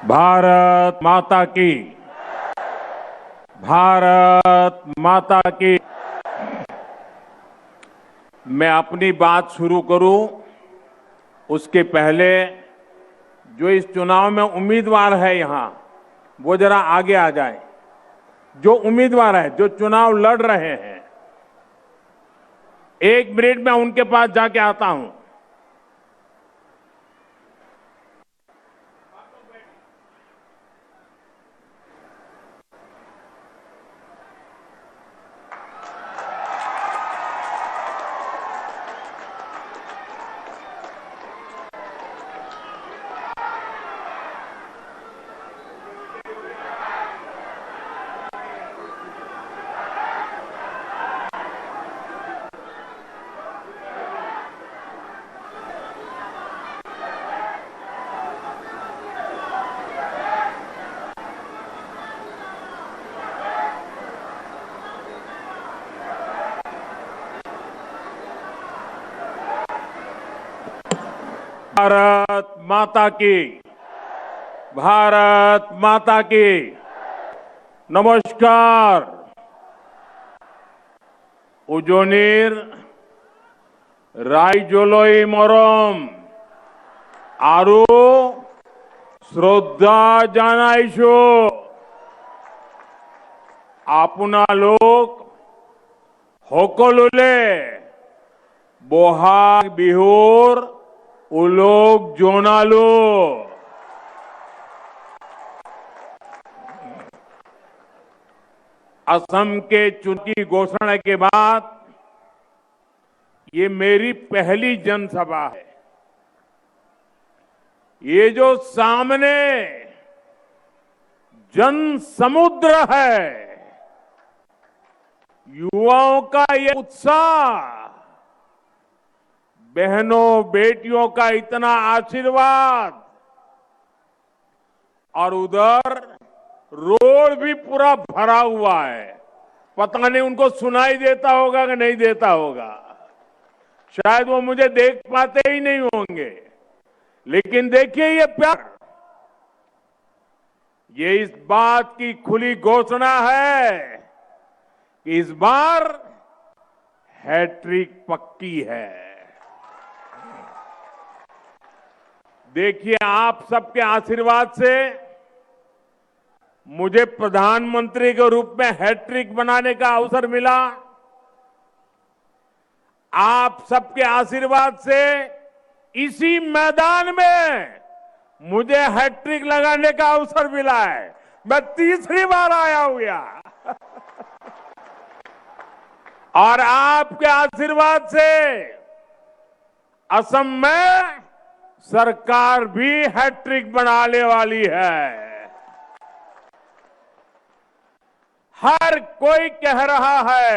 भारत माता की। भारत माता की। मैं अपनी बात शुरू करूं उसके पहले जो इस चुनाव में उम्मीदवार है यहां वो जरा आगे आ जाए। जो उम्मीदवार है, जो चुनाव लड़ रहे हैं, 1 मिनट में उनके पास जाके आता हूं। भारत माता की। भारत माता की। नमस्कार। उजोनीर राइजोलोई मोरम आरु श्रद्धा जानाइशो आपुना लोक होकोलुले बोहाग बिहुर उलोक जोनालू। असम के चुनाव की घोषणा के बाद ये मेरी पहली जनसभा है। ये जो सामने जन समुद्र है, युवाओं का ये उत्साह, बहनों बेटियों का इतना आशीर्वाद, और उधर रोड भी पूरा भरा हुआ है। पता नहीं उनको सुनाई देता होगा कि नहीं देता होगा, शायद वो मुझे देख पाते ही नहीं होंगे। लेकिन देखिए ये प्यार, ये इस बात की खुली घोषणा है कि इस बार हैट्रिक पक्की है। देखिए, आप सबके आशीर्वाद से मुझे प्रधानमंत्री के रूप में हैट्रिक बनाने का अवसर मिला। आप सबके आशीर्वाद से इसी मैदान में मुझे हैट्रिक लगाने का अवसर मिला है। मैं तीसरी बार आया हूं यहां और आपके आशीर्वाद से असम में सरकार भी हैट्रिक बनाने वाली है। हर कोई कह रहा है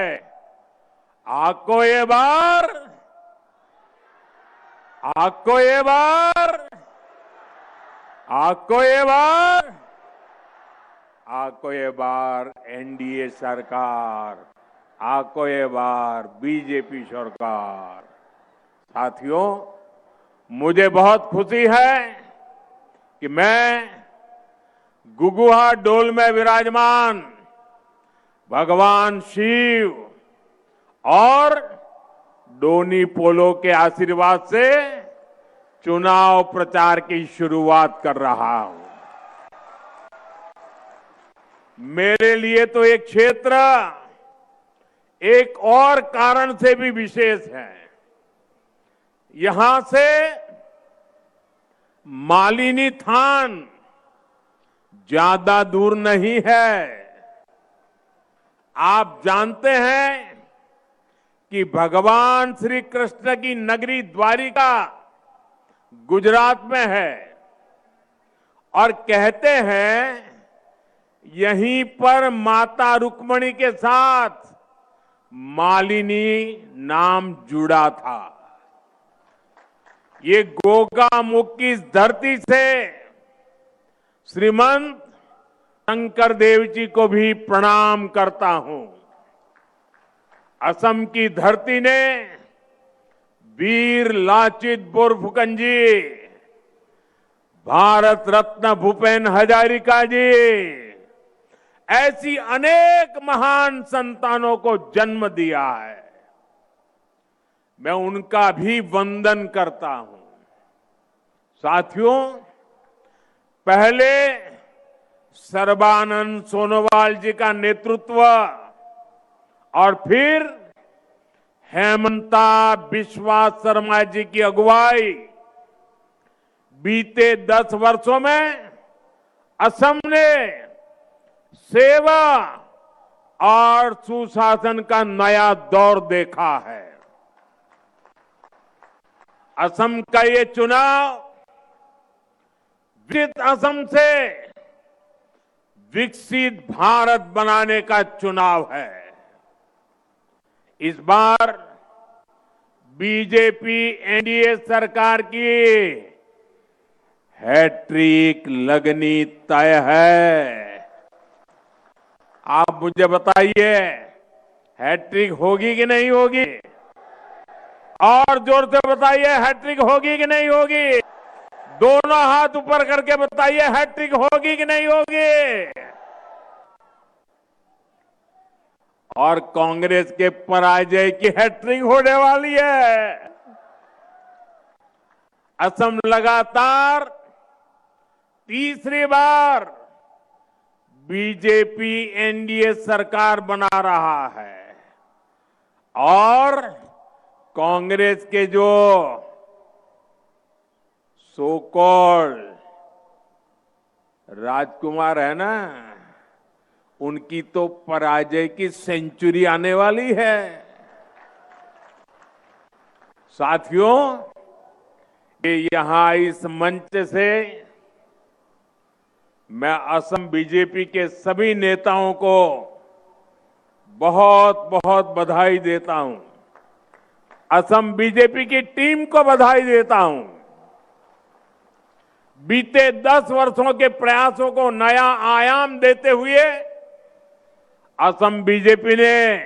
आपको ये बार, आपको ये बार, आपको ये बार, आपको ये बार एनडीए सरकार, आपको ये बार बीजेपी सरकार। साथियों, मुझे बहुत खुशी है कि मैं गुगुहा डोल में विराजमान भगवान शिव और डोनी पोलो के आशीर्वाद से चुनाव प्रचार की शुरुआत कर रहा हूं। मेरे लिए तो एक क्षेत्र एक और कारण से भी विशेष है। यहां से मालिनी थान ज्यादा दूर नहीं है। आप जानते हैं कि भगवान श्री कृष्ण की नगरी द्वारिका गुजरात में है और कहते हैं यहीं पर माता रुक्मणी के साथ मालिनी नाम जुड़ा था। ये गोगा मुख की इस धरती से श्रीमंत शंकर देव जी को भी प्रणाम करता हूं। असम की धरती ने वीर लाचित बोरफुकन जी, भारत रत्न भूपेन हजारिका जी, ऐसी अनेक महान संतानों को जन्म दिया है। मैं उनका भी वंदन करता हूं। साथियों, पहले सर्बानंद सोनोवाल जी का नेतृत्व और फिर हेमंता बिस्वा शर्मा जी की अगुवाई, बीते 10 वर्षों में असम ने सेवा और सुशासन का नया दौर देखा है। असम का ये चुनाव विकसित असम से विकसित भारत बनाने का चुनाव है। इस बार बीजेपी एनडीए सरकार की हैट्रिक लगनी तय है। आप मुझे बताइए, हैट्रिक होगी कि नहीं होगी? और जोर से बताइए, हैट्रिक होगी कि नहीं होगी? दोनों हाथ ऊपर करके बताइए, हैट्रिक होगी कि नहीं होगी? और कांग्रेस के पराजय की हैट्रिक होने वाली है। असम लगातार तीसरी बार बीजेपी एनडीए सरकार बना रहा है और कांग्रेस के जो सो कॉल्ड राजकुमार है ना, उनकी तो पराजय की सेंचुरी आने वाली है। साथियों, ये यहां इस मंच से मैं असम बीजेपी के सभी नेताओं को बहुत बहुत बधाई देता हूं। असम बीजेपी की टीम को बधाई देता हूं। बीते 10 वर्षों के प्रयासों को नया आयाम देते हुए असम बीजेपी ने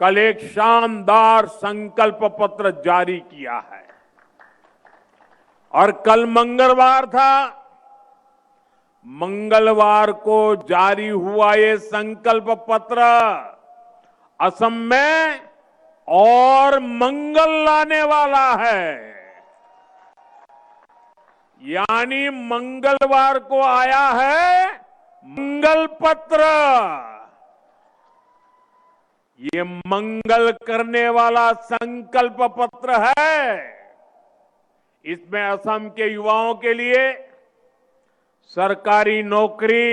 कल एक शानदार संकल्प पत्र जारी किया है और कल मंगलवार था। मंगलवार को जारी हुआ ये संकल्प पत्र असम में और मंगल लाने वाला है। यानी मंगलवार को आया है मंगल पत्र। ये मंगल करने वाला संकल्प पत्र है। इसमें असम के युवाओं के लिए सरकारी नौकरी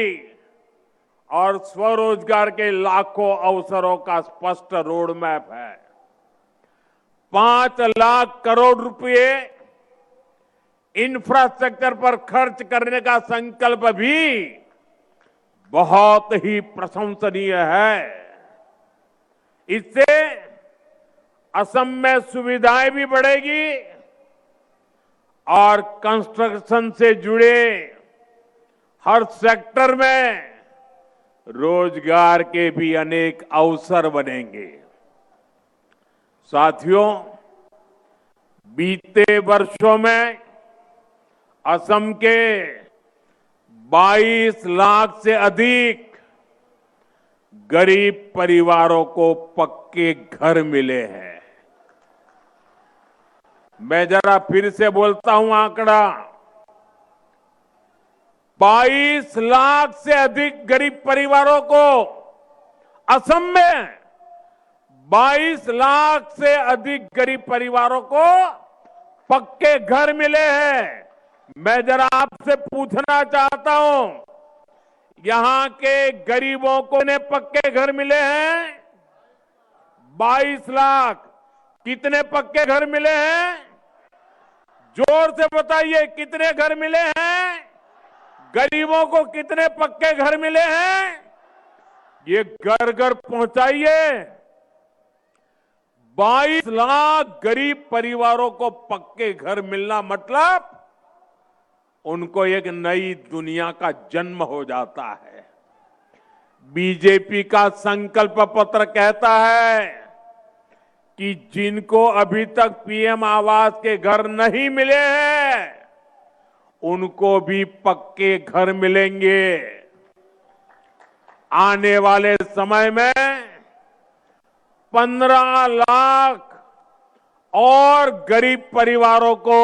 और स्वरोजगार के लाखों अवसरों का स्पष्ट रोड मैप है। 5 लाख करोड़ रुपए इंफ्रास्ट्रक्चर पर खर्च करने का संकल्प भी बहुत ही प्रशंसनीय है। इससे असम में सुविधाएं भी बढ़ेगी और कंस्ट्रक्शन से जुड़े हर सेक्टर में रोजगार के भी अनेक अवसर बनेंगे। साथियों, बीते वर्षों में असम के 22 लाख से अधिक गरीब परिवारों को पक्के घर मिले हैं। मैं जरा फिर से बोलता हूं आंकड़ा, 22 लाख से अधिक गरीब परिवारों को असम में 22 लाख से अधिक गरीब परिवारों को पक्के घर मिले हैं। मैं जरा आपसे पूछना चाहता हूं, यहां के गरीबों को ने पक्के घर मिले हैं? 22 लाख। कितने पक्के घर मिले हैं? जोर से बताइए, कितने घर मिले हैं? गरीबों को कितने पक्के घर मिले हैं? ये घर घर पहुंचाइए। 22 लाख गरीब परिवारों को पक्के घर मिलना मतलब उनको एक नई दुनिया का जन्म हो जाता है। बीजेपी का संकल्प पत्र कहता है कि जिनको अभी तक पीएम आवास के घर नहीं मिले हैं, उनको भी पक्के घर मिलेंगे। आने वाले समय में 15 लाख और गरीब परिवारों को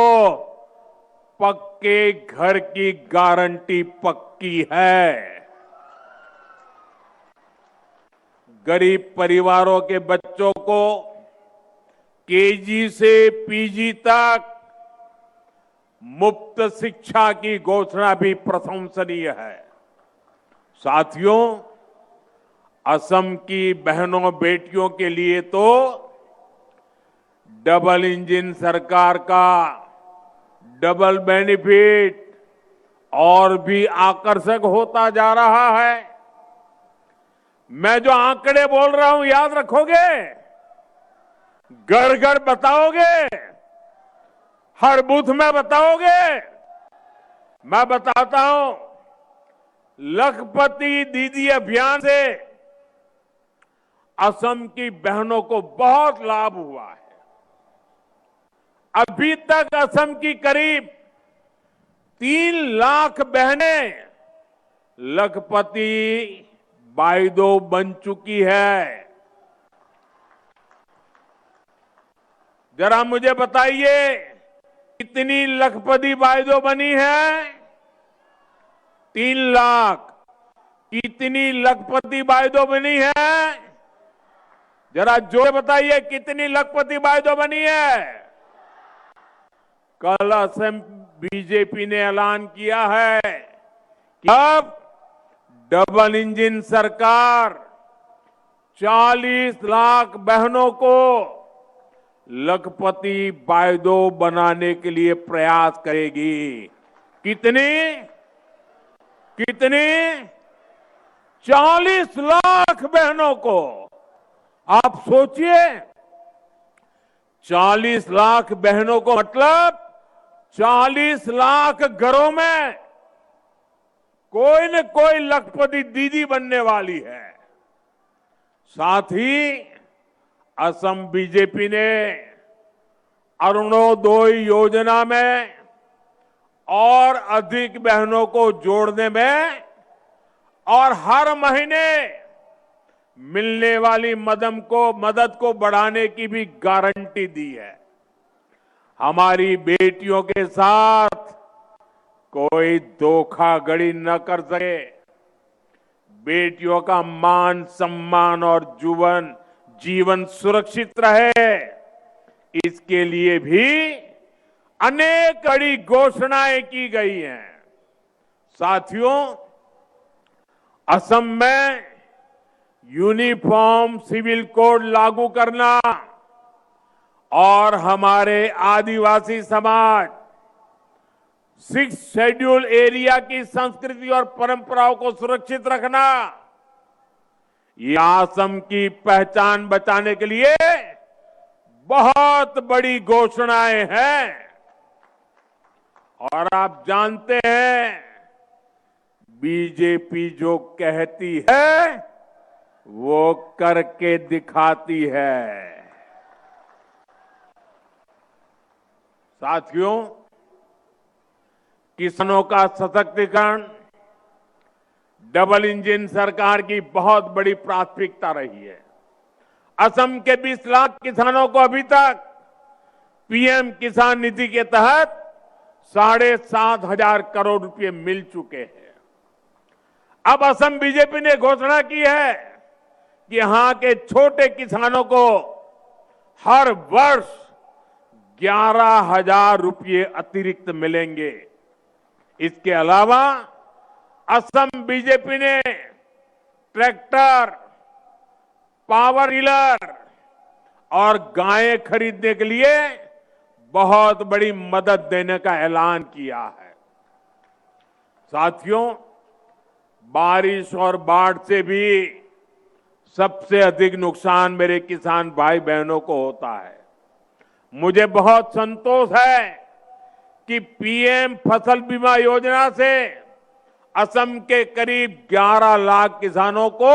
पक्के घर की गारंटी पक्की है। गरीब परिवारों के बच्चों को केजी से पीजी तक मुफ्त शिक्षा की घोषणा भी प्रशंसनीय है। साथियों, असम की बहनों बेटियों के लिए तो डबल इंजन सरकार का डबल बेनिफिट और भी आकर्षक होता जा रहा है। मैं जो आंकड़े बोल रहा हूं याद रखोगे? घर घर बताओगे? हर बूथ में बताओगे? मैं बताता हूं, लखपति दीदी अभियान से असम की बहनों को बहुत लाभ हुआ है। अभी तक असम की करीब 3 लाख बहनें लखपति बाइदो बन चुकी है। जरा मुझे बताइए, कितनी लखपति बाइदो बनी है? 3 लाख। कितनी लखपति बाइदो बनी है? जरा जोर बताइए, कितनी लखपति बाइदो बनी है? कल असम बीजेपी ने ऐलान किया है कि अब डबल इंजन सरकार 40 लाख बहनों को लखपति बाइदो बनाने के लिए प्रयास करेगी। कितनी? कितनी? 40 लाख बहनों को। आप सोचिए, 40 लाख बहनों को मतलब 40 लाख घरों में कोई न कोई लखपति दीदी बनने वाली है। साथ ही असम बीजेपी ने अरुणोदय योजना में और अधिक बहनों को जोड़ने में और हर महीने मिलने वाली मदद को बढ़ाने की भी गारंटी दी है। हमारी बेटियों के साथ कोई धोखाधड़ी न कर सके। बेटियों का मान सम्मान और जीवन सुरक्षित रहे, इसके लिए भी अनेक कड़ी घोषणाएं की गई हैं। साथियों, असम में यूनिफॉर्म सिविल कोड लागू करना और हमारे आदिवासी समाज 6 शेड्यूल एरिया की संस्कृति और परंपराओं को सुरक्षित रखना, ये असम की पहचान बचाने के लिए बहुत बड़ी घोषणाएं हैं। और आप जानते हैं, बीजेपी जो कहती है वो करके दिखाती है। साथियों, किसानों का सशक्तिकरण डबल इंजन सरकार की बहुत बड़ी प्राथमिकता रही है। असम के 20 लाख किसानों को अभी तक पीएम किसान निधि के तहत 7,500 करोड़ रुपए मिल चुके हैं। अब असम बीजेपी ने घोषणा की है कि यहां के छोटे किसानों को हर वर्ष 11,000 रुपये अतिरिक्त मिलेंगे। इसके अलावा असम बीजेपी ने ट्रैक्टर, पावर टिलर और गायें खरीदने के लिए बहुत बड़ी मदद देने का ऐलान किया है। साथियों, बारिश और बाढ़ से भी सबसे अधिक नुकसान मेरे किसान भाई बहनों को होता है। मुझे बहुत संतोष है कि पीएम फसल बीमा योजना से असम के करीब 11 लाख किसानों को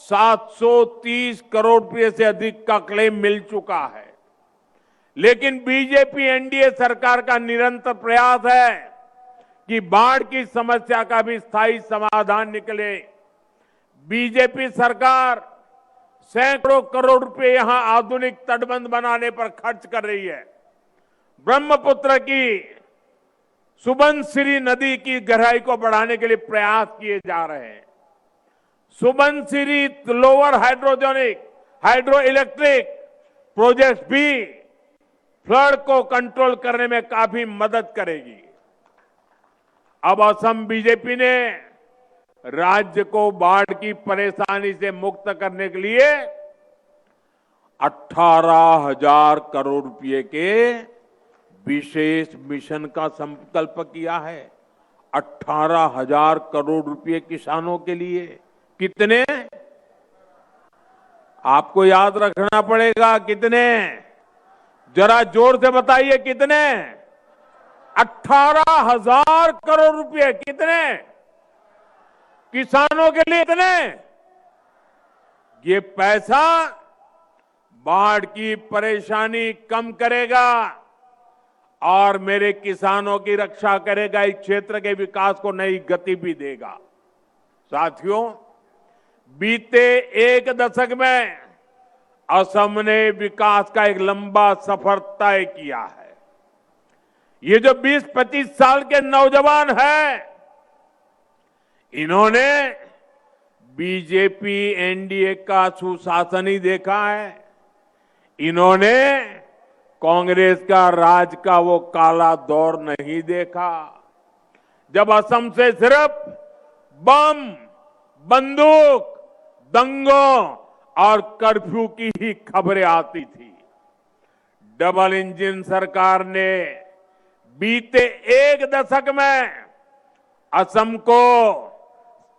730 करोड़ रुपए से अधिक का क्लेम मिल चुका है। लेकिन बीजेपी एनडीए सरकार का निरंतर प्रयास है कि बाढ़ की समस्या का भी स्थायी समाधान निकले। बीजेपी सरकार सैकड़ों करोड़ रुपए यहां आधुनिक तटबंध बनाने पर खर्च कर रही है। ब्रह्मपुत्र की सुबनसिरी नदी की गहराई को बढ़ाने के लिए प्रयास किए जा रहे हैं। Subansiri lower hydro electric project भी फ्लड को कंट्रोल करने में काफी मदद करेगी। अब असम बीजेपी ने राज्य को बाढ़ की परेशानी से मुक्त करने के लिए 18,000 करोड़ रुपए के विशेष मिशन का संकल्प किया है। 18,000 करोड़ रुपए किसानों के लिए। कितने? आपको याद रखना पड़ेगा कितने। जरा जोर से बताइए कितने? 18,000 करोड़ रुपए। कितने? किसानों के लिए इतने। ये पैसा बाढ़ की परेशानी कम करेगा और मेरे किसानों की रक्षा करेगा। इस क्षेत्र के विकास को नई गति भी देगा। साथियों, बीते एक दशक में असम ने विकास का एक लंबा सफर तय किया है। ये जो 20-25 साल के नौजवान हैं, इन्होंने बीजेपी एनडीए का सुशासन ही देखा है। इन्होंने कांग्रेस का राज का वो काला दौर नहीं देखा, जब असम से सिर्फ बम, बंदूक, दंगों और कर्फ्यू की ही खबरें आती थी। डबल इंजन सरकार ने बीते एक दशक में असम को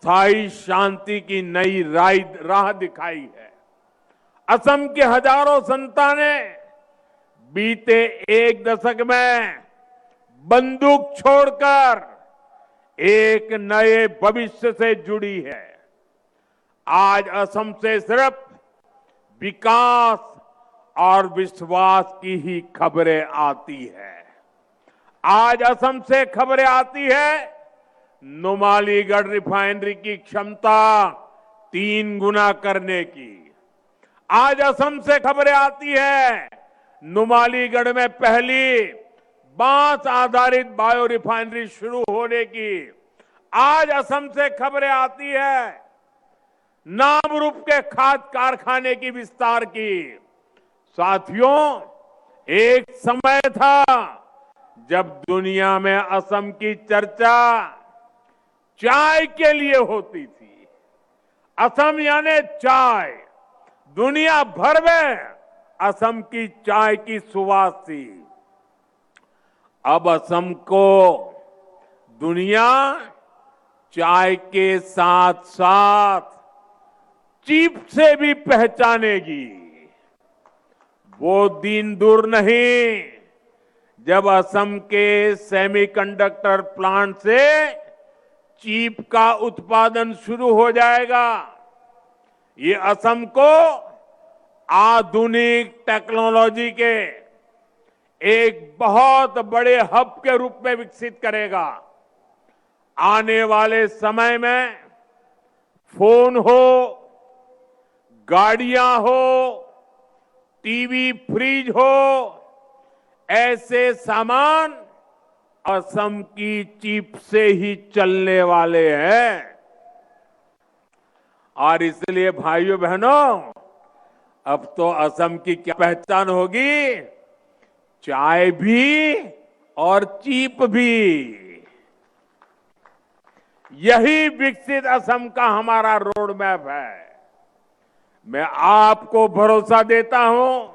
स्थायी शांति की नई राह दिखाई है। असम के हजारों संतानें बीते एक दशक में बंदूक छोड़कर एक नए भविष्य से जुड़ी है। आज असम से सिर्फ विकास और विश्वास की ही खबरें आती है। आज असम से खबरें आती है नुमालीगढ़ रिफाइनरी की क्षमता 3 गुना करने की। आज असम से खबरें आती है नुमालीगढ़ में पहली बांस आधारित बायो रिफाइनरी शुरू होने की। आज असम से खबरें आती है नामरूप के खाद कारखाने की विस्तार की। साथियों, एक समय था जब दुनिया में असम की चर्चा चाय के लिए होती थी। असम यानी चाय। दुनिया भर में असम की चाय की सुवास थी। अब असम को दुनिया चाय के साथ साथ चीप से भी पहचानेगी। वो दिन दूर नहीं जब असम के सेमीकंडक्टर प्लांट से चीप का उत्पादन शुरू हो जाएगा। ये असम को आधुनिक टेक्नोलॉजी के एक बहुत बड़े हब के रूप में विकसित करेगा। आने वाले समय में फोन हो, गाड़ियां हो, टीवी, फ्रिज हो, ऐसे सामान असम की चिप से ही चलने वाले हैं। और इसलिए भाइयों बहनों, अब तो असम की क्या पहचान होगी? चाय भी और चिप भी। यही विकसित असम का हमारा रोड मैप है। मैं आपको भरोसा देता हूं,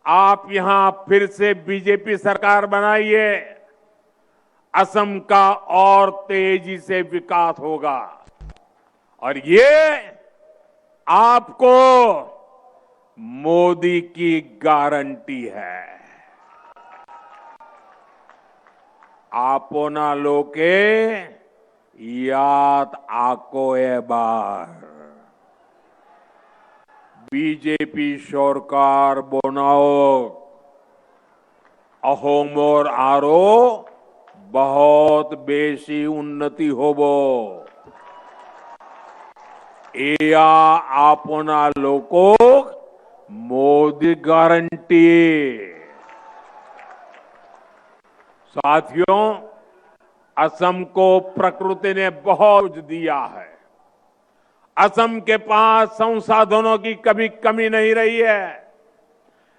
आप यहां फिर से बीजेपी सरकार बनाइए, असम का और तेजी से विकास होगा। और ये आपको मोदी की गारंटी है। आपना लोके याद आको ए बार बीजेपी सरकार बनाओ अहोमोर आरो बहुत बेसी उन्नति होबो। एया आपना लोकोक मोदी गारंटी। साथियों, असम को प्रकृति ने बहुत कुछ दिया है। असम के पास संसाधनों की कभी कमी नहीं रही है,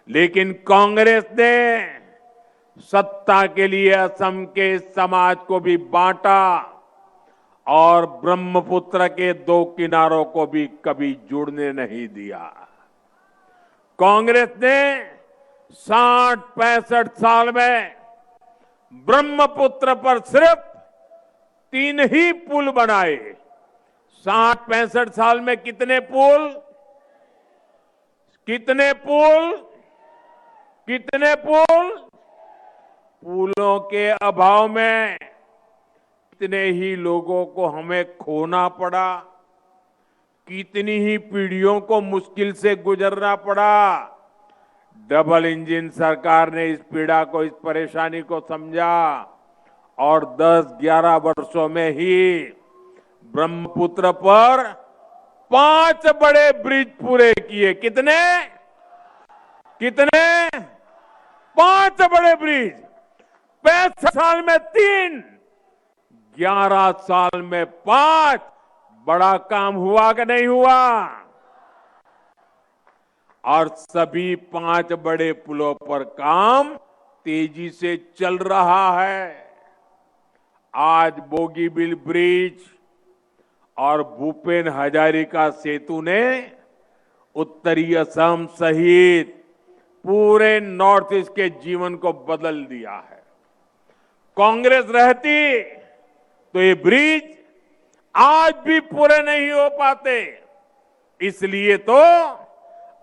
लेकिन कांग्रेस ने सत्ता के लिए असम के समाज को भी बांटा और ब्रह्मपुत्र के दो किनारों को भी कभी जुड़ने नहीं दिया। कांग्रेस ने 60-65 साल में ब्रह्मपुत्र पर सिर्फ 3 ही पुल बनाए। 60-65 साल में कितने पुल? कितने पुल? कितने पुल? पुलों के अभाव में कितने ही लोगों को हमें खोना पड़ा, कितनी ही पीढ़ियों को मुश्किल से गुजरना पड़ा। डबल इंजन सरकार ने इस पीड़ा को, इस परेशानी को समझा और 10-11 वर्षों में ही ब्रह्मपुत्र पर 5 बड़े ब्रिज पूरे किए। कितने? कितने? 5 बड़े ब्रिज। 65 साल में 3, 11 साल में 5। बड़ा काम हुआ कि नहीं हुआ? और सभी 5 बड़े पुलों पर काम तेजी से चल रहा है। आज बोगीबिल ब्रिज और भूपेन हजारिका सेतु ने उत्तरी असम सहित पूरे नॉर्थ ईस्ट के जीवन को बदल दिया है। कांग्रेस रहती तो ये ब्रिज आज भी पूरे नहीं हो पाते। इसलिए तो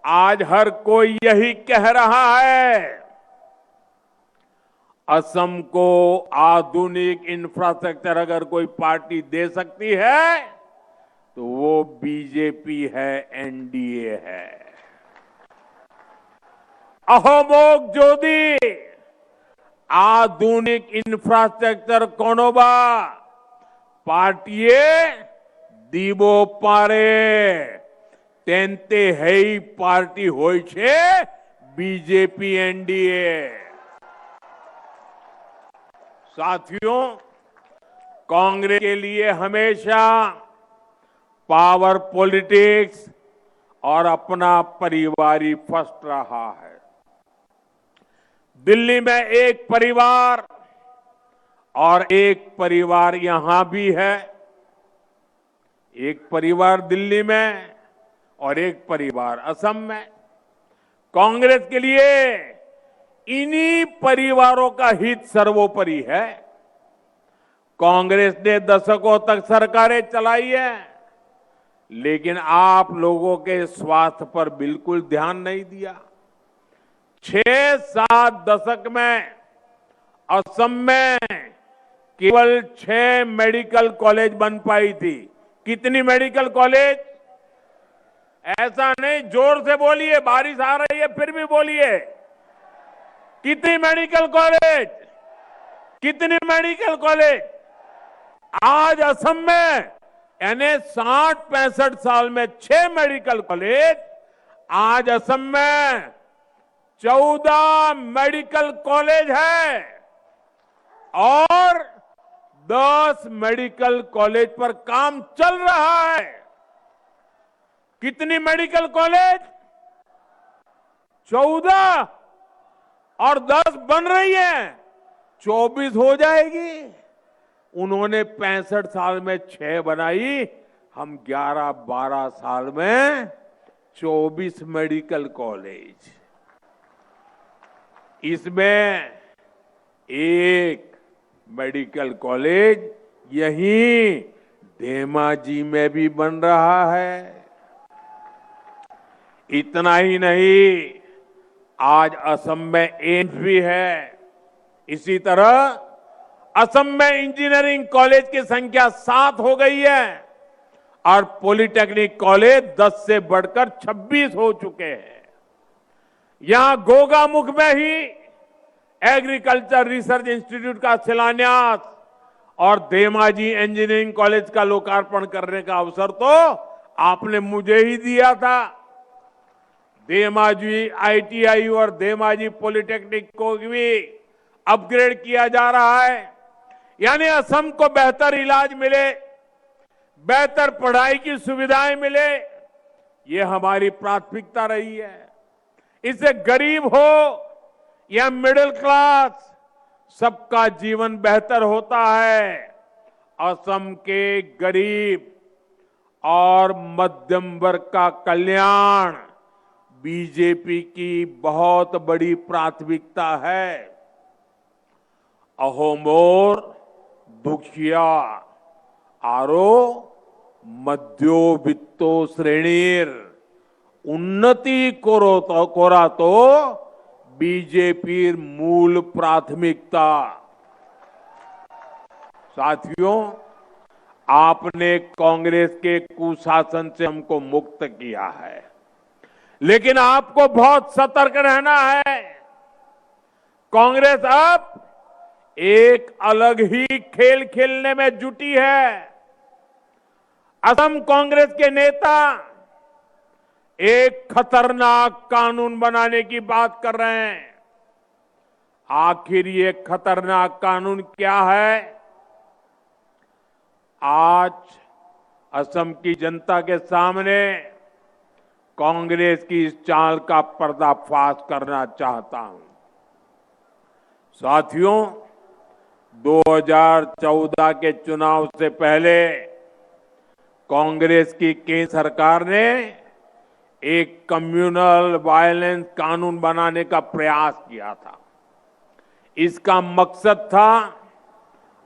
आज हर कोई यही कह रहा है, असम को आधुनिक इंफ्रास्ट्रक्चर अगर कोई पार्टी दे सकती है तो वो बीजेपी है, एनडीए है। अहोमोग जोदी आधुनिक इंफ्रास्ट्रक्चर कोनोबा पार्टीए दीबो पारे तेंते हेई पार्टी होय छे बीजेपी, एनडीए। साथियों, कांग्रेस के लिए हमेशा पावर पॉलिटिक्स और अपना परिवार फर्स्ट रहा है। दिल्ली में एक परिवार और एक परिवार यहां भी है। एक परिवार दिल्ली में और एक परिवार असम में। कांग्रेस के लिए इन्हीं परिवारों का हित सर्वोपरि है। कांग्रेस ने दशकों तक सरकारें चलाई है, लेकिन आप लोगों के स्वास्थ्य पर बिल्कुल ध्यान नहीं दिया। 6-7 दशक में असम में केवल 6 मेडिकल कॉलेज बन पाई थी। कितनी मेडिकल कॉलेज? ऐसा नहीं, जोर से बोलिए, बारिश आ रही है फिर भी बोलिए। कितनी मेडिकल कॉलेज? कितनी मेडिकल कॉलेज? आज असम में यानी 60-65 साल में 6 मेडिकल कॉलेज, आज असम में 14 मेडिकल कॉलेज है और 10 मेडिकल कॉलेज पर काम चल रहा है। कितनी मेडिकल कॉलेज? 14 और 10 बन रही है, 24 हो जाएगी। उन्होंने 65 साल में 6 बनाई, हम 11-12 साल में 24 मेडिकल कॉलेज। इसमें एक मेडिकल कॉलेज यहीं धेमाजी में भी बन रहा है। इतना ही नहीं, आज असम में एम्स भी है। इसी तरह असम में इंजीनियरिंग कॉलेज की संख्या 7 हो गई है और पॉलिटेक्निक कॉलेज 10 से बढ़कर 26 हो चुके हैं। यहां गोगामुख में ही एग्रीकल्चर रिसर्च इंस्टीट्यूट का शिलान्यास और धेमाजी इंजीनियरिंग कॉलेज का लोकार्पण करने का अवसर तो आपने मुझे ही दिया था। धेमाजी आईटीआई और धेमाजी पॉलिटेक्निक को भी अपग्रेड किया जा रहा है, यानी असम को बेहतर इलाज मिले, बेहतर पढ़ाई की सुविधाएं मिले, ये हमारी प्राथमिकता रही है। इससे गरीब हो या मिडिल क्लास, सबका जीवन बेहतर होता है। असम के गरीब और मध्यम वर्ग का कल्याण बीजेपी की बहुत बड़ी प्राथमिकता है। अहो मोर दुखिया आरो मध्योबित्तो श्रेणीर उन्नति कोरा तो बीजेपी मूल प्राथमिकता। साथियों, आपने कांग्रेस के कुशासन से हमको मुक्त किया है, लेकिन आपको बहुत सतर्क रहना है। कांग्रेस अब एक अलग ही खेल खेलने में जुटी है। असम कांग्रेस के नेता एक खतरनाक कानून बनाने की बात कर रहे हैं। आखिर ये खतरनाक कानून क्या है? आज असम की जनता के सामने कांग्रेस की इस चाल का पर्दाफाश करना चाहता हूं। साथियों, 2014 के चुनाव से पहले कांग्रेस की केंद्र सरकार ने एक कम्युनल वायलेंस कानून बनाने का प्रयास किया था। इसका मकसद था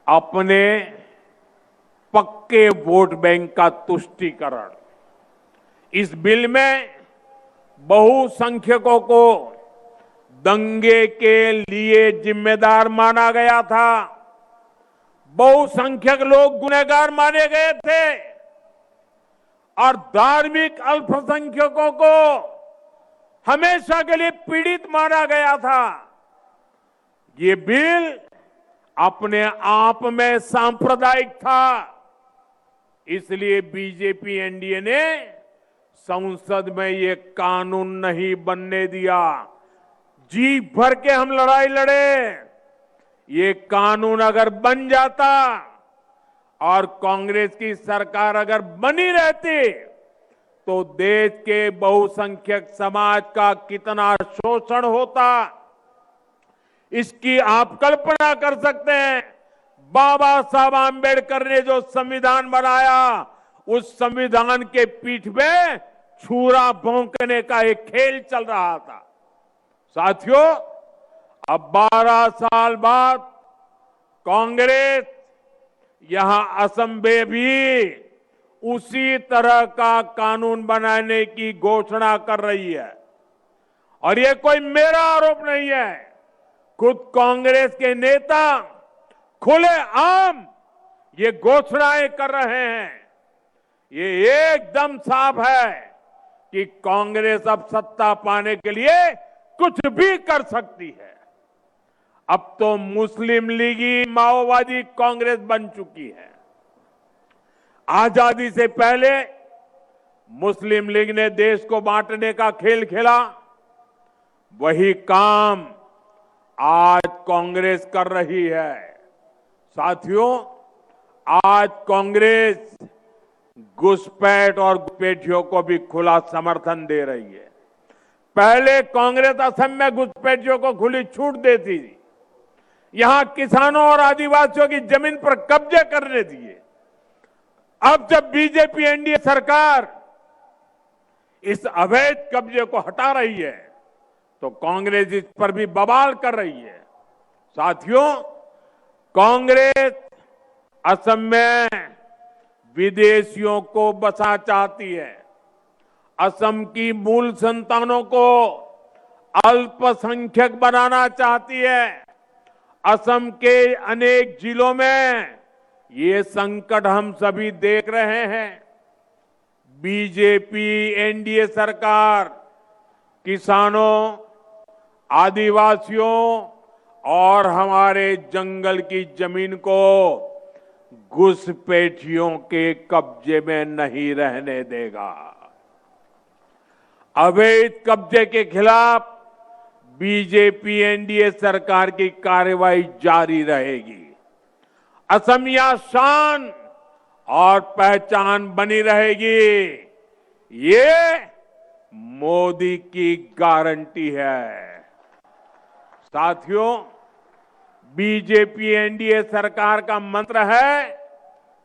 अपने पक्के वोट बैंक का तुष्टीकरण। इस बिल में बहुसंख्यकों को दंगे के लिए जिम्मेदार माना गया था। बहुसंख्यक लोग गुनहगार माने गए थे और धार्मिक अल्पसंख्यकों को हमेशा के लिए पीड़ित माना गया था। ये बिल अपने आप में सांप्रदायिक था, इसलिए बीजेपी एनडीए ने संसद में ये कानून नहीं बनने दिया। जी भर के हम लड़ाई लड़े। ये कानून अगर बन जाता और कांग्रेस की सरकार अगर बनी रहती तो देश के बहुसंख्यक समाज का कितना शोषण होता, इसकी आप कल्पना कर सकते हैं। बाबा साहब आंबेडकर ने जो संविधान बनाया, उस संविधान के पीठ में छुरा भोंकने का एक खेल चल रहा था। साथियों, अब 12 साल बाद कांग्रेस यहां असम में भी उसी तरह का कानून बनाने की घोषणा कर रही है। और ये कोई मेरा आरोप नहीं है, खुद कांग्रेस के नेता खुलेआम ये घोषणाएं कर रहे हैं। ये एकदम साफ है कि कांग्रेस अब सत्ता पाने के लिए कुछ भी कर सकती है। अब तो मुस्लिम लीगी माओवादी कांग्रेस बन चुकी है। आजादी से पहले मुस्लिम लीग ने देश को बांटने का खेल खेला, वही काम आज कांग्रेस कर रही है। साथियों, आज कांग्रेस घुसपैठ और घुसपैठियों को भी खुला समर्थन दे रही है। पहले कांग्रेस असम में घुसपैठियों को खुली छूट देती थी, यहां किसानों और आदिवासियों की जमीन पर कब्जे करने दिए। अब जब बीजेपी एनडीए सरकार इस अवैध कब्जे को हटा रही है तो कांग्रेस इस पर भी बवाल कर रही है। साथियों, कांग्रेस असम में विदेशियों को बसा चाहती है, असम की मूल संतानों को अल्पसंख्यक बनाना चाहती है। असम के अनेक जिलों में ये संकट हम सभी देख रहे हैं। बीजेपी एनडीए सरकार किसानों, आदिवासियों और हमारे जंगल की जमीन को घुसपैठियों के कब्जे में नहीं रहने देगा। अवैध कब्जे के खिलाफ बीजेपी एनडीए सरकार की कार्रवाई जारी रहेगी। असमिया शान और पहचान बनी रहेगी। ये मोदी की गारंटी है। साथियों, बीजेपी एनडीए सरकार का मंत्र है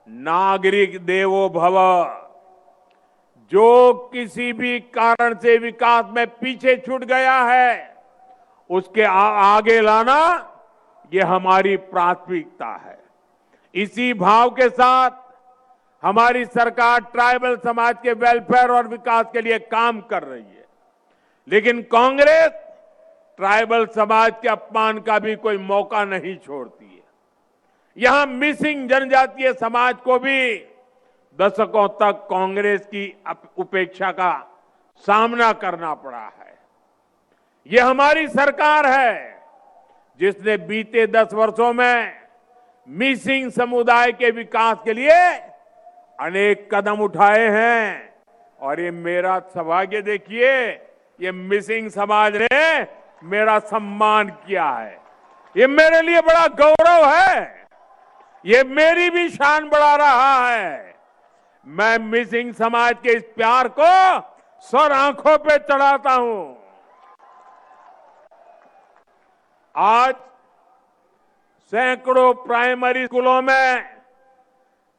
नागरिक देवो भव। जो किसी भी कारण से विकास में पीछे छूट गया है, उसके आगे लाना ये हमारी प्राथमिकता है। इसी भाव के साथ हमारी सरकार ट्राइबल समाज के वेलफेयर और विकास के लिए काम कर रही है। लेकिन कांग्रेस ट्राइबल समाज के अपमान का भी कोई मौका नहीं छोड़ती है। यहां मिसिंग जनजातीय समाज को भी दशकों तक कांग्रेस की उपेक्षा का सामना करना पड़ा है। ये हमारी सरकार है जिसने बीते 10 वर्षों में मिसिंग समुदाय के विकास के लिए अनेक कदम उठाए हैं। और ये मेरा सौभाग्य देखिए, ये मिसिंग समाज ने मेरा सम्मान किया है। ये मेरे लिए बड़ा गौरव है। ये मेरी भी शान बढ़ा रहा है। मैं मिसिंग समाज के इस प्यार को सर आंखों पे चढ़ाता हूं। आज सैकड़ों प्राइमरी स्कूलों में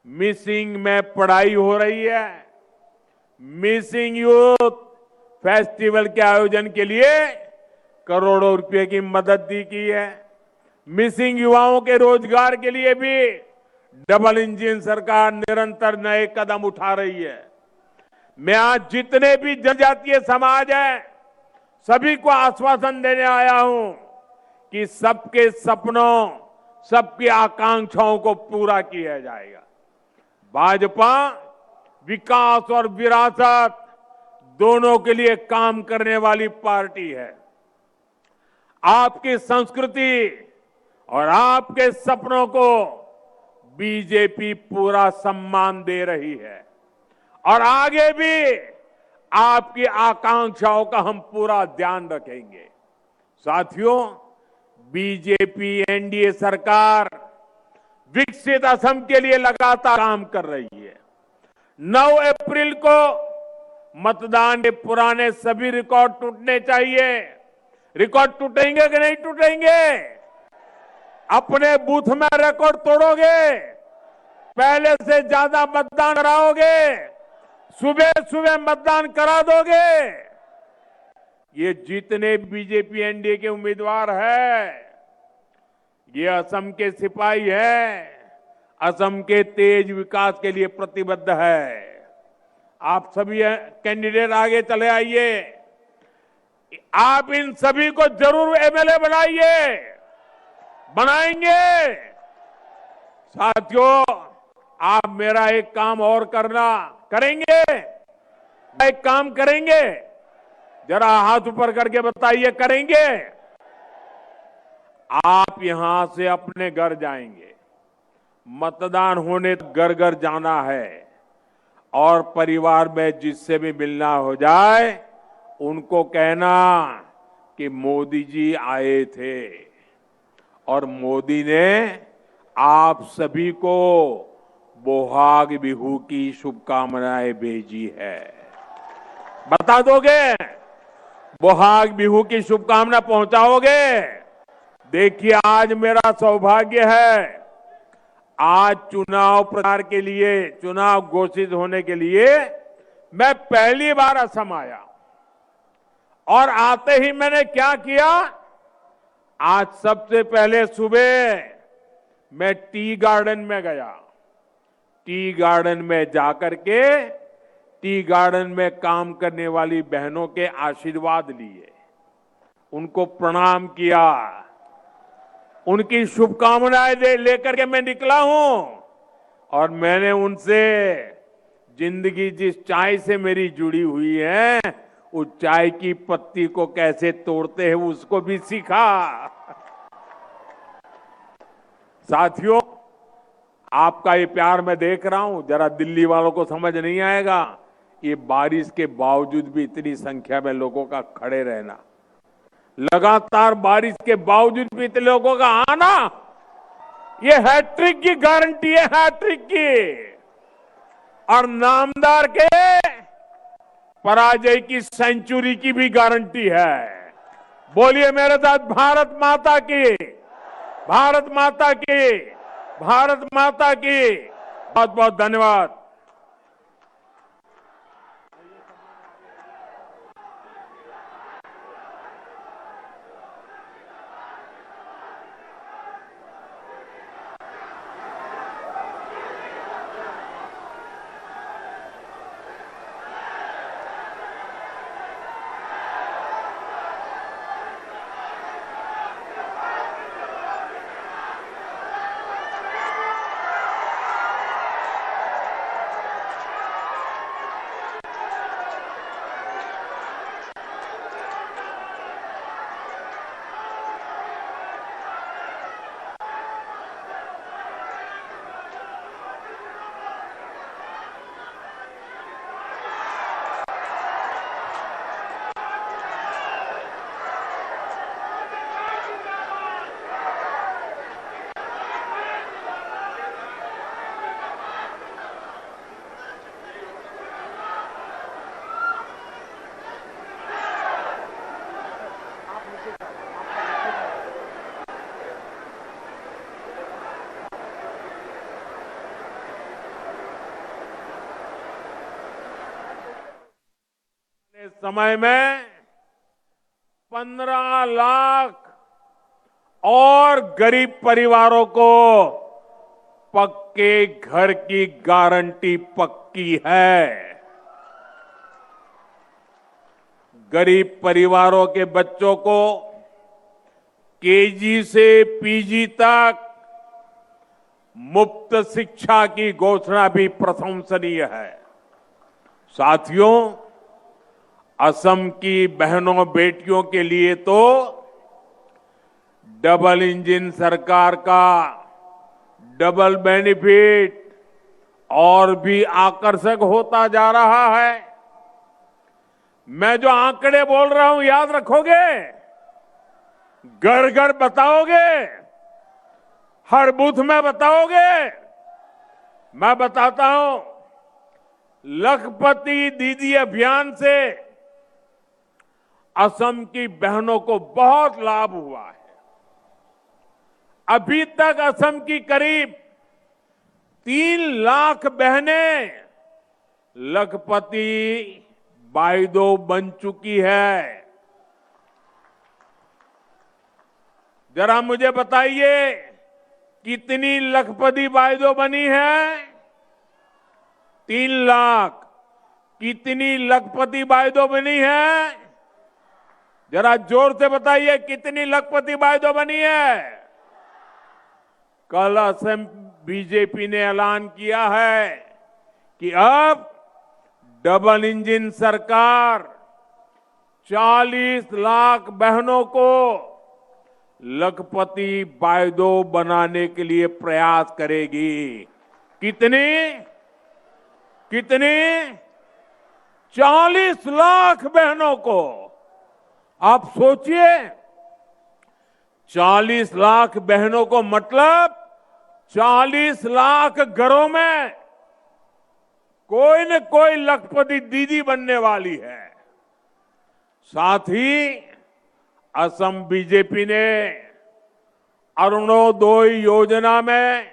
मिसिंग में पढ़ाई हो रही है। मिसिंग यूथ फेस्टिवल के आयोजन के लिए करोड़ों रुपए की मदद दी की है। मिसिंग युवाओं के रोजगार के लिए भी डबल इंजन सरकार निरंतर नए कदम उठा रही है। मैं आज जितने भी जनजातीय समाज हैं, सभी को आश्वासन देने आया हूं कि सबके सपनों, सबकी आकांक्षाओं को पूरा किया जाएगा। भाजपा विकास और विरासत दोनों के लिए काम करने वाली पार्टी है। आपकी संस्कृति और आपके सपनों को बीजेपी पूरा सम्मान दे रही है और आगे भी आपकी आकांक्षाओं का हम पूरा ध्यान रखेंगे। साथियों, बीजेपी एनडीए सरकार विकसित असम के लिए लगातार काम कर रही है। 9 अप्रैल को मतदान के पुराने सभी रिकॉर्ड टूटने चाहिए। रिकॉर्ड टूटेंगे कि नहीं टूटेंगे? अपने बूथ में रिकॉर्ड तोड़ोगे? पहले से ज्यादा मतदान कराओगे? सुबह सुबह मतदान करा दोगे? ये जितने बीजेपी एनडीए के उम्मीदवार हैं, ये असम के सिपाही हैं, असम के तेज विकास के लिए प्रतिबद्ध है। आप सभी कैंडिडेट आगे चले आइए। आप इन सभी को जरूर एमएलए बनाइए, बनाएंगे। साथियों, आप मेरा एक काम और करना करेंगे। एक काम करेंगे, जरा हाथ ऊपर करके बताइए, करेंगे? आप यहां से अपने घर जाएंगे, मतदान होने तक घर घर जाना है और परिवार में जिससे भी मिलना हो जाए उनको कहना कि मोदी जी आए थे और मोदी ने आप सभी को बोहाग बिहू की शुभकामनाएं भेजी है। बता दोगे? बोहाग बिहू की शुभकामना पहुंचाओगे? देखिए, आज मेरा सौभाग्य है, आज चुनाव प्रचार के लिए, चुनाव घोषित होने के लिए मैं पहली बार असम आया और आते ही मैंने क्या किया? आज सबसे पहले सुबह मैं टी गार्डन में गया। टी गार्डन में जाकर के टी गार्डन में काम करने वाली बहनों के आशीर्वाद लिए, उनको प्रणाम किया, उनकी शुभकामनाएं लेकर के मैं निकला हूं और मैंने उनसे जिंदगी जिस चाय से मेरी जुड़ी हुई है, उस चाय की पत्ती को कैसे तोड़ते हैं उसको भी सीखा। साथियों, आपका ये प्यार मैं देख रहा हूं, जरा दिल्ली वालों को समझ नहीं आएगा। ये बारिश के बावजूद भी इतनी संख्या में लोगों का खड़े रहना, लगातार बारिश के बावजूद भी इतने लोगों का आना, ये हैट्रिक की गारंटी है, हैट्रिक की। और नामदार के पराजय की सेंचुरी की भी गारंटी है। बोलिए मेरे साथ, भारत माता की, भारत माता की, भारत माता की। बहुत बहुत धन्यवाद। इस समय में 15 लाख और गरीब परिवारों को पक्के घर की गारंटी पक्की है। गरीब परिवारों के बच्चों को केजी से पीजी तक मुफ्त शिक्षा की घोषणा भी प्रशंसनीय है। साथियों, असम की बहनों बेटियों के लिए तो डबल इंजन सरकार का डबल बेनिफिट और भी आकर्षक होता जा रहा है। मैं जो आंकड़े बोल रहा हूं याद रखोगे, घर घर बताओगे, हर बूथ में बताओगे। मैं बताता हूं, लखपति दीदी अभियान से असम की बहनों को बहुत लाभ हुआ है। अभी तक असम की करीब 3 लाख बहनें लखपति बाइदो बन चुकी है। जरा मुझे बताइए, कितनी लखपति बाइदो बनी है? 3 लाख। कितनी लखपति बाइदो बनी है? जरा जोर से बताइए, कितनी लखपति बाइदो बनी है? कल असम बीजेपी ने ऐलान किया है कि अब डबल इंजन सरकार 40 लाख बहनों को लखपति बाइदो बनाने के लिए प्रयास करेगी। कितनी? कितनी? 40 लाख बहनों को। आप सोचिए, 40 लाख बहनों को, मतलब 40 लाख घरों में कोई न कोई लखपति दीदी बनने वाली है। साथ ही असम बीजेपी ने अरुणोदय योजना में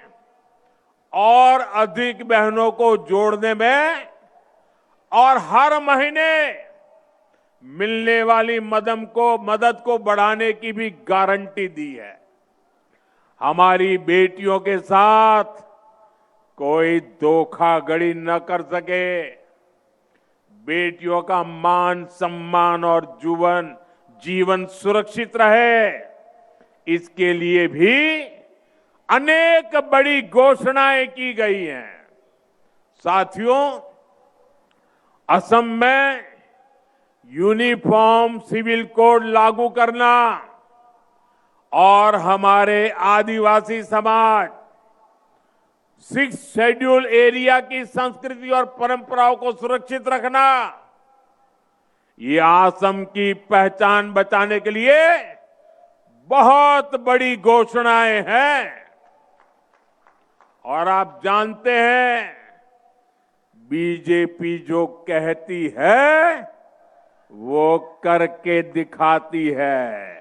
और अधिक बहनों को जोड़ने में और हर महीने मिलने वाली मदद को बढ़ाने की भी गारंटी दी है। हमारी बेटियों के साथ कोई धोखाधड़ी न कर सके, बेटियों का मान सम्मान और जीवन सुरक्षित रहे, इसके लिए भी अनेक बड़ी घोषणाएं की गई हैं। साथियों, असम में यूनिफॉर्म सिविल कोड लागू करना और हमारे आदिवासी समाज 6 शेड्यूल एरिया की संस्कृति और परंपराओं को सुरक्षित रखना, ये असम की पहचान बचाने के लिए बहुत बड़ी घोषणाएं हैं। और आप जानते हैं, बीजेपी जो कहती है वो करके दिखाती है।